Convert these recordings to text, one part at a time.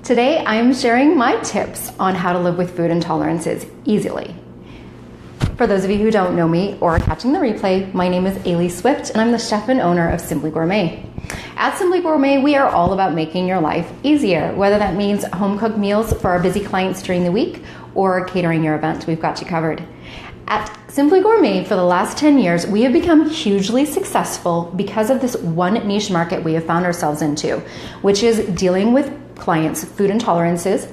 Today I'm sharing my tips on how to live with food intolerances easily. For those of you who don't know me or are catching the replay, my name is Ailey Swift and I'm the chef and owner of Simply Gourmet. At Simply Gourmet, we are all about making your life easier, whether that means home-cooked meals for our busy clients during the week or catering your event, we've got you covered. At Simply Gourmet, for the last 10 years, we have become hugely successful because of this one niche market we have found ourselves into, which is dealing with clients' food intolerances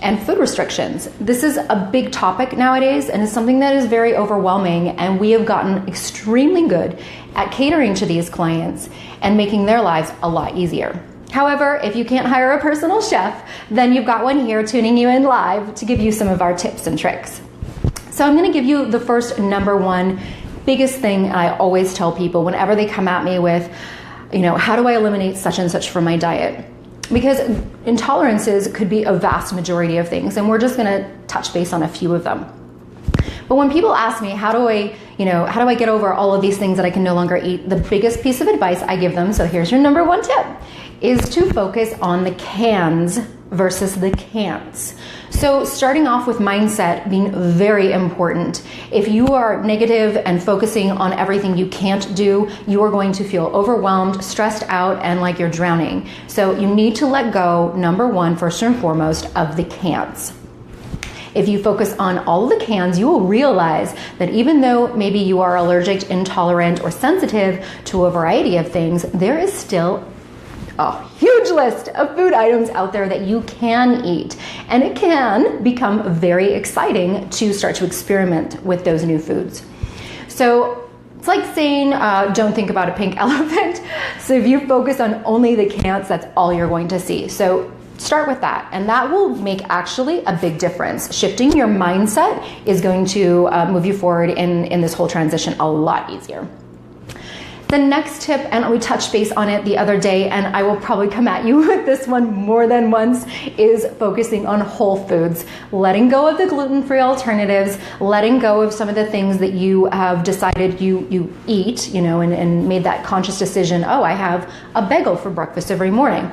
and food restrictions. This is a big topic nowadays and is something that is very overwhelming, and we have gotten extremely good at catering to these clients and making their lives a lot easier. However, if you can't hire a personal chef, then you've got one here tuning you in live to give you some of our tips and tricks. So I'm going to give you the first number one biggest thing I always tell people whenever they come at me with, how do I eliminate such and such from my diet? Because intolerances could be a vast majority of things, and we're just going to touch base on a few of them. But when people ask me, how do I get over all of these things that I can no longer eat? The biggest piece of advice I give them, so here's your number one tip, is to focus on the cans versus the can'ts. So starting off with mindset being very important. If you are negative and focusing on everything you can't do, you are going to feel overwhelmed, stressed out, and like you're drowning. So you need to let go, number one, first and foremost, of the can'ts. If you focus on all of the cans, you will realize that even though maybe you are allergic, intolerant, or sensitive to a variety of things, there is still a huge list of food items out there that you can eat. And it can become very exciting to start to experiment with those new foods. So it's like saying, don't think about a pink elephant. So if you focus on only the can'ts, that's all you're going to see. So start with that, and that will make actually a big difference. Shifting your mindset is going to move you forward in this whole transition a lot easier. The next tip, and we touched base on it the other day, and I will probably come at you with this one more than once, is focusing on whole foods. Letting go of the gluten-free alternatives, letting go of some of the things that you have decided you eat, and made that conscious decision, I have a bagel for breakfast every morning.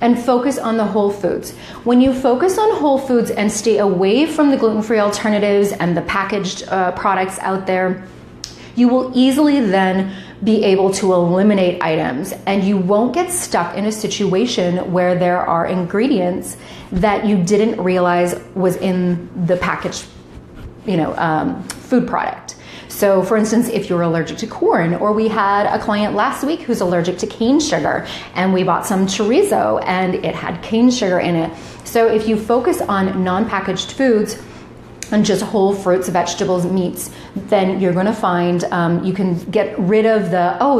And focus on the whole foods. When you focus on whole foods and stay away from the gluten-free alternatives and the packaged products out there, you will easily then be able to eliminate items, and you won't get stuck in a situation where there are ingredients that you didn't realize was in the packaged food product. So for instance, if you're allergic to corn, or we had a client last week who's allergic to cane sugar, and we bought some chorizo and it had cane sugar in it. So if you focus on non-packaged foods and just whole fruits, vegetables, meats, then you're going to find you can get rid of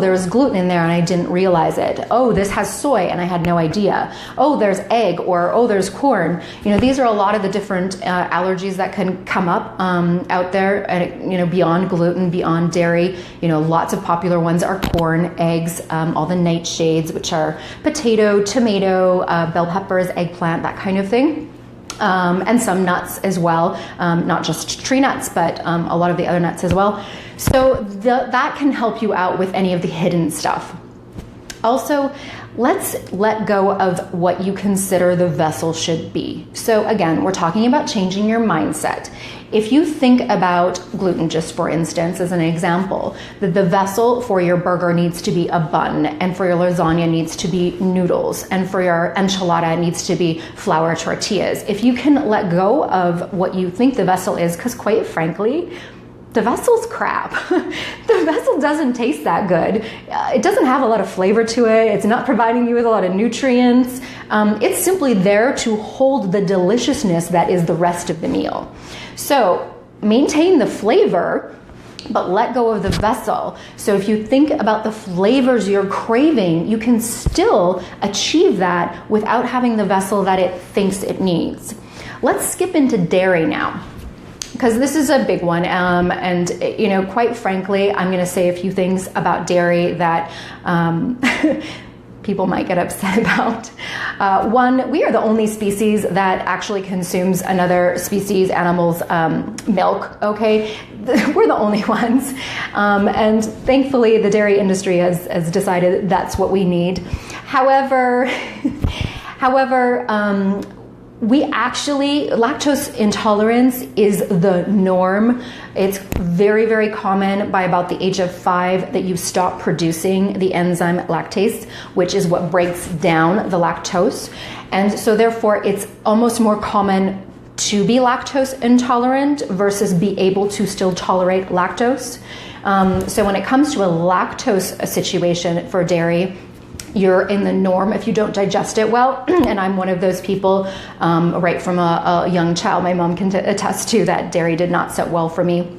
there's gluten in there and I didn't realize it. This has soy and I had no idea. There's egg, or there's corn. These are a lot of the different allergies that can come up out there, and beyond gluten, beyond dairy. Lots of popular ones are corn, eggs, all the nightshades, which are potato, tomato, bell peppers, eggplant, that kind of thing. And some nuts as well, not just tree nuts, but a lot of the other nuts as well. So that can help you out with any of the hidden stuff. Also, let's let go of what you consider the vessel should be. So again, we're talking about changing your mindset. If you think about gluten, just for instance, as an example, that the vessel for your burger needs to be a bun, and for your lasagna needs to be noodles, and for your enchilada needs to be flour tortillas. If you can let go of what you think the vessel is, because quite frankly, the vessel's crap. The vessel doesn't taste that good. It doesn't have a lot of flavor to it. It's not providing you with a lot of nutrients. It's simply there to hold the deliciousness that is the rest of the meal. So maintain the flavor, but let go of the vessel. So if you think about the flavors you're craving, you can still achieve that without having the vessel that it thinks it needs. Let's skip into dairy now, because this is a big one, and quite frankly, I'm going to say a few things about dairy that people might get upset about. One, we are the only species that actually consumes another species animal's milk, okay? We're the only ones. And thankfully, the dairy industry has decided that's what we need. However, Lactose intolerance is the norm. It's very, very common by about the age of 5 that you stop producing the enzyme lactase, which is what breaks down the lactose. And so therefore it's almost more common to be lactose intolerant versus be able to still tolerate lactose. So when it comes to a lactose situation for dairy, you're in the norm if you don't digest it well. And I'm one of those people, right from a young child. My mom can attest to that dairy did not sit well for me.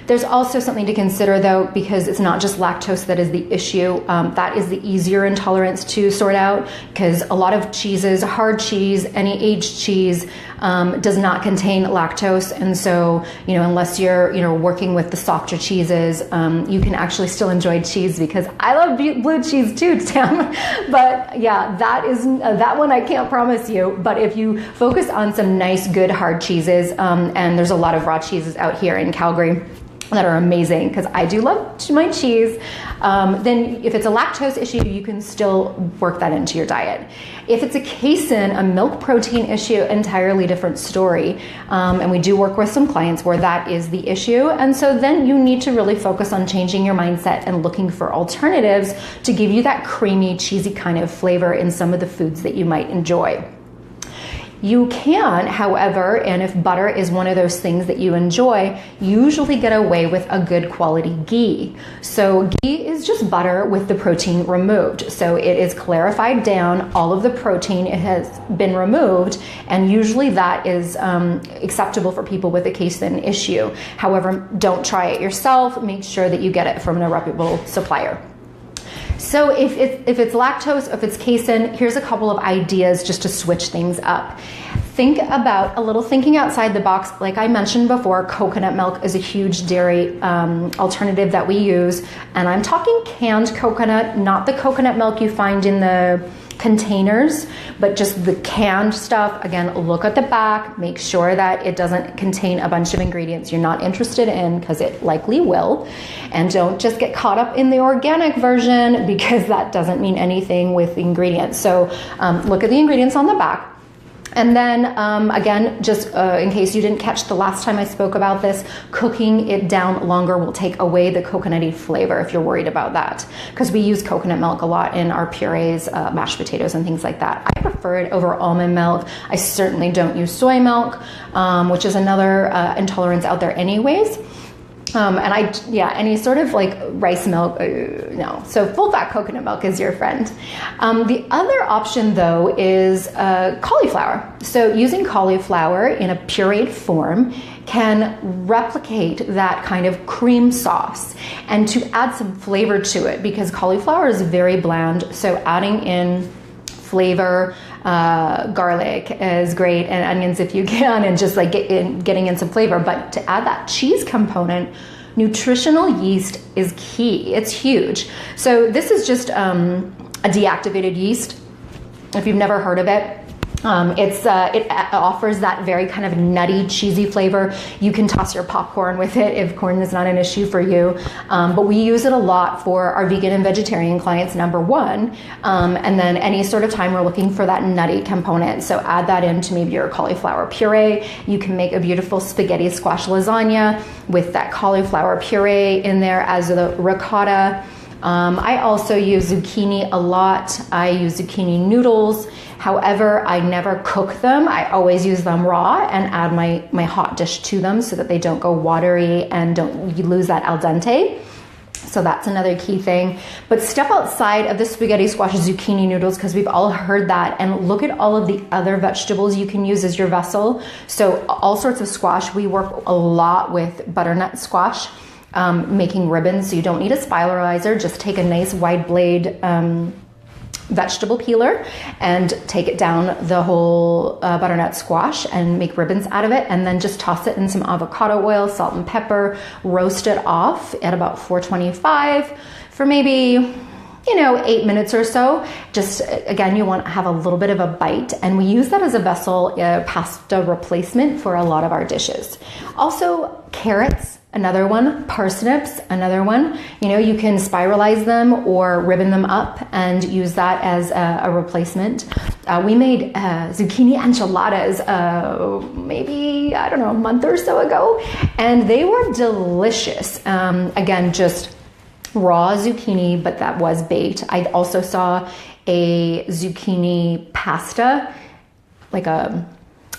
There's also something to consider though, because it's not just lactose that is the issue. That is the easier intolerance to sort out, because a lot of cheeses, hard cheese, any aged cheese, does not contain lactose. And so, unless you're, working with the softer cheeses, you can actually still enjoy cheese, because I love blue cheese too, Tam. But yeah, that one I can't promise you. But if you focus on some nice, good, hard cheeses, and there's a lot of raw cheeses out here in Calgary that are amazing, because I do love my cheese, then if it's a lactose issue, you can still work that into your diet. If it's a casein, a milk protein issue, entirely different story. And we do work with some clients where that is the issue. And so then you need to really focus on changing your mindset and looking for alternatives to give you that creamy, cheesy kind of flavor in some of the foods that you might enjoy. You can, however, and if butter is one of those things that you enjoy, usually get away with a good quality ghee. So ghee is just butter with the protein removed. So it is clarified down, all of the protein, it has been removed, and usually that is acceptable for people with a casein issue. However, don't try it yourself. Make sure that you get it from a reputable supplier. So if it's lactose, if it's casein, here's a couple of ideas just to switch things up. Think about a little thinking outside the box. Like I mentioned before, coconut milk is a huge dairy alternative that we use. And I'm talking canned coconut, not the coconut milk you find in the containers, but just the canned stuff. Again, look at the back, make sure that it doesn't contain a bunch of ingredients you're not interested in, because it likely will. And don't just get caught up in the organic version, because that doesn't mean anything with the ingredients. So look at the ingredients on the back. And then again, just in case you didn't catch the last time I spoke about this, cooking it down longer will take away the coconutty flavor if you're worried about that. Because we use coconut milk a lot in our purees, mashed potatoes and things like that. I prefer it over almond milk. I certainly don't use soy milk, which is another intolerance out there anyways. Any sort of like rice milk, no. So full fat coconut milk is your friend. The other option though is cauliflower. So using cauliflower in a pureed form can replicate that kind of cream sauce, and to add some flavor to it, because cauliflower is very bland. So adding in flavor, garlic is great, and onions if you can, and just like getting in some flavor. But to add that cheese component, nutritional yeast is key. It's huge. So this is just a deactivated yeast. If you've never heard of it, it offers that very kind of nutty, cheesy flavor. You can toss your popcorn with it if corn is not an issue for you. But we use it a lot for our vegan and vegetarian clients, number one. And then any sort of time we're looking for that nutty component. So add that into maybe your cauliflower puree. You can make a beautiful spaghetti squash lasagna with that cauliflower puree in there as the ricotta. I also use zucchini a lot. I use zucchini noodles. However, I never cook them. I always use them raw and add my hot dish to them so that they don't go watery and don't lose that al dente. So that's another key thing. But step outside of the spaghetti squash zucchini noodles, because we've all heard that, and look at all of the other vegetables you can use as your vessel. So all sorts of squash. We work a lot with butternut squash, making ribbons. So you don't need a spiralizer. Just take a nice wide blade vegetable peeler and take it down the whole butternut squash and make ribbons out of it, and then just toss it in some avocado oil, salt and pepper, roast it off at about 425 for maybe 8 minutes or so. Just again, you want to have a little bit of a bite, and we use that as a vessel pasta replacement for a lot of our dishes. Also carrots another one. Parsnips, another one. You know, you can spiralize them or ribbon them up and use that as a replacement. We made zucchini enchiladas maybe, I don't know, a month or so ago, and they were delicious. Again, just raw zucchini, but that was baked. I also saw a zucchini pasta, like a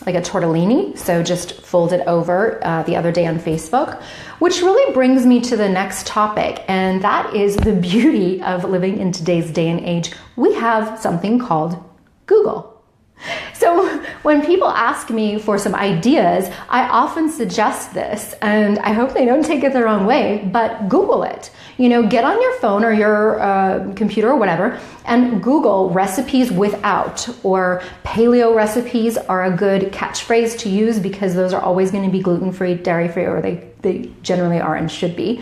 tortellini, so just folded over the other day on Facebook, which really brings me to the next topic, and that is the beauty of living in today's day and age. We have something called Google. So when people ask me for some ideas, I often suggest this, and I hope they don't take it the wrong way, but Google it. You know, get on your phone or your computer or whatever and Google recipes without, or paleo recipes are a good catchphrase to use because those are always going to be gluten-free, dairy-free, or they generally are and should be.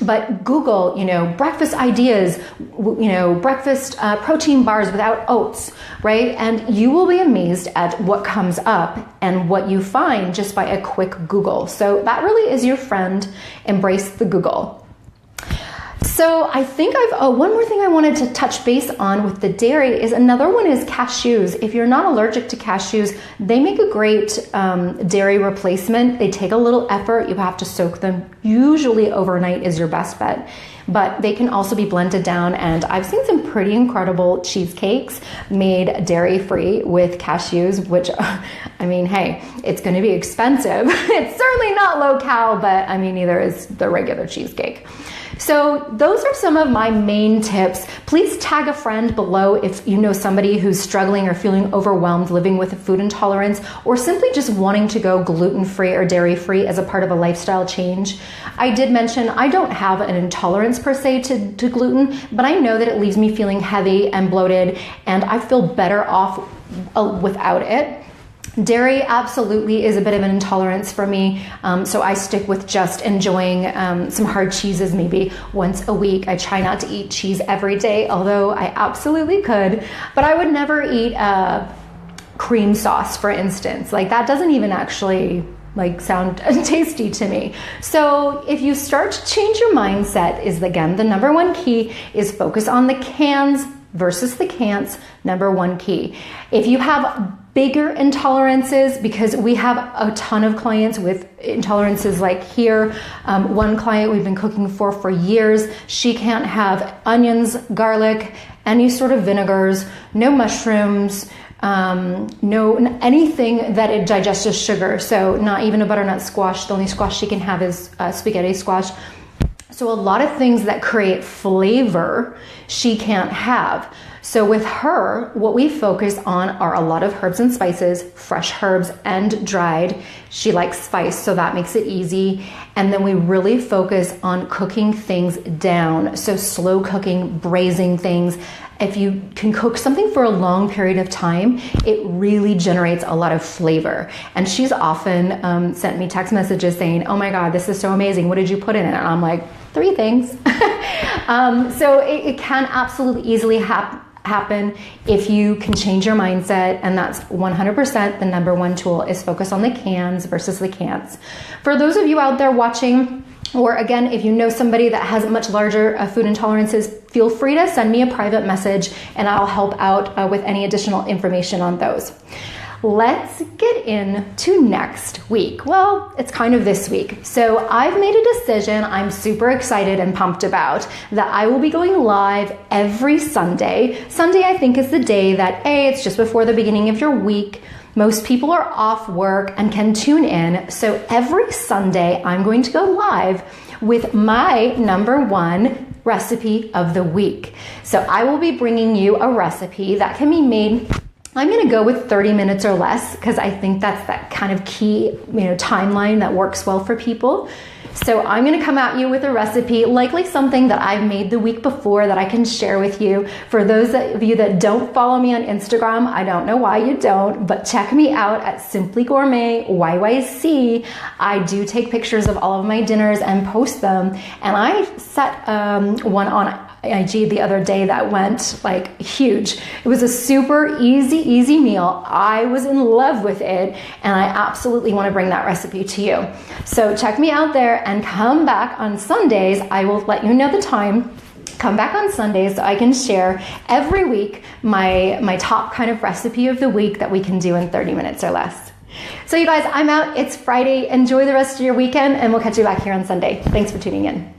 But Google, you know, breakfast ideas, you know, breakfast protein bars without oats, right? And you will be amazed at what comes up and what you find just by a quick Google. So that really is your friend. Embrace the Google. So I think one more thing I wanted to touch base on with the dairy is another one is cashews. If you're not allergic to cashews, they make a great dairy replacement. They take a little effort. You have to soak them. Usually overnight is your best bet, but they can also be blended down. And I've seen some pretty incredible cheesecakes made dairy-free with cashews, which, I mean, hey, it's going to be expensive. It's certainly not low-cal, but I mean, neither is the regular cheesecake. So those are some of my main tips. Please tag a friend below if you know somebody who's struggling or feeling overwhelmed living with a food intolerance, or simply just wanting to go gluten-free or dairy-free as a part of a lifestyle change. I did mention I don't have an intolerance per se to gluten, but I know that it leaves me feeling heavy and bloated, and I feel better off without it. Dairy absolutely is a bit of an intolerance for me, so I stick with just enjoying some hard cheeses maybe once a week. I try not to eat cheese every day, although I absolutely could, but I would never eat cream sauce, for instance. Like, that doesn't even actually sound tasty to me. So if you start to change your mindset, is again, the number one key is focus on the cans versus the can'ts. Number one key. If you have bigger intolerances, because we have a ton of clients with intolerances like here. One client we've been cooking for years, she can't have onions, garlic, any sort of vinegars, no mushrooms, no anything that it digests as sugar. So not even a butternut squash. The only squash she can have is spaghetti squash. So a lot of things that create flavor she can't have. So with her, what we focus on are a lot of herbs and spices, fresh herbs and dried. She likes spice, so that makes it easy. And then we really focus on cooking things down. So slow cooking, braising things. If you can cook something for a long period of time, it really generates a lot of flavor. And she's often sent me text messages saying, oh my God, this is so amazing. What did you put in it? And I'm like, 3 things. So it can absolutely easily happen if you can change your mindset, and that's 100% the number one tool is focus on the cans versus the can'ts. For those of you out there watching, or again, if you know somebody that has much larger food intolerances, feel free to send me a private message and I'll help out with any additional information on those. Let's get into next week. Well, it's kind of this week. So I've made a decision I'm super excited and pumped about, that I will be going live every Sunday. Sunday, I think, is the day that, it's just before the beginning of your week. Most people are off work and can tune in. So every Sunday, I'm going to go live with my number one recipe of the week. So I will be bringing you a recipe that can be made. I'm going to go with 30 minutes or less because I think that's that kind of key, timeline that works well for people. So I'm going to come at you with a recipe, likely something that I've made the week before that I can share with you. For those of you that don't follow me on Instagram, I don't know why you don't, but check me out at Simply Gourmet YYC. I do take pictures of all of my dinners and post them. And I set one on IG the other day that went like huge. It was a super easy meal. I was in love with it, and I absolutely want to bring that recipe to you. So check me out there and come back on Sundays. I will let you know the time. Come back on Sundays so I can share every week my top kind of recipe of the week that we can do in 30 minutes or less. So you guys, I'm out. It's Friday. Enjoy the rest of your weekend, and we'll catch you back here on Sunday. Thanks for tuning in.